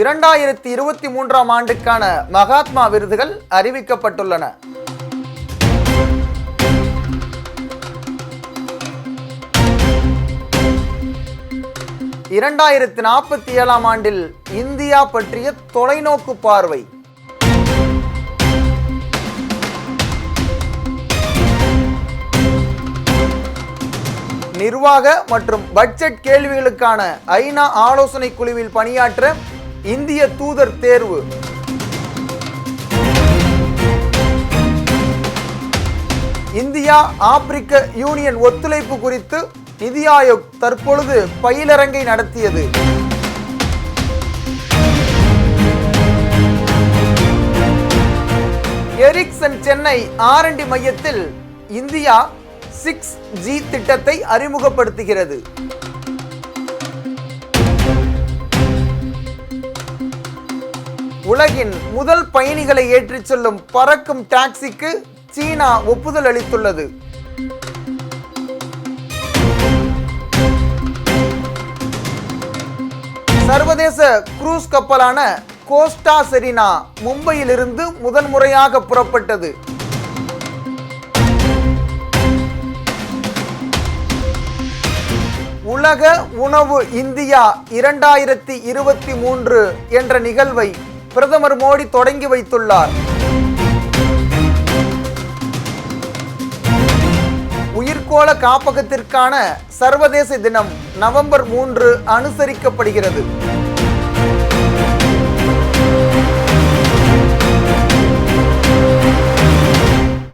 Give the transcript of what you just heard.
2023ஆம் ஆண்டுக்கான மகாத்மா விருதுகள் அறிவிக்கப்பட்டுள்ளன. இரண்டாயிரத்து 47ஆம் ஆண்டில் இந்தியா பற்றிய தொலைநோக்கு பார்வை. நிர்வாக மற்றும் பட்ஜெட் கேள்விகளுக்கான ஐநா ஆலோசனை குழுவில் பணியாற்ற இந்திய தூதர் தேர்வு. இந்தியா ஆப்பிரிக்க யூனியன் ஒத்துழைப்பு குறித்து நிதி ஆயோக் தற்பொழுது பயிலரங்கை நடத்தியது. எரிக்சன் சென்னை R&D மையத்தில் இந்தியா 6G திட்டத்தை அறிமுகப்படுத்துகிறது. உலகின் முதல் பயணிகளை ஏற்றிச் செல்லும் பறக்கும் டாக்ஸிக்கு சீனா ஒப்புதல் அளித்துள்ளது. சர்வதேச குரூஸ் கப்பலான கோஸ்டா செரினா மும்பையிலிருந்து முதன்முறையாக புறப்பட்டது. உலக உணவு இந்தியா 2023 என்ற நிகழ்வை பிரதமர் மோடி தொடங்கி வைத்துள்ளார். உயிர்கோள காப்பகத்திற்கான சர்வதேச தினம் நவம்பர் 3 அனுசரிக்கப்படுகிறது.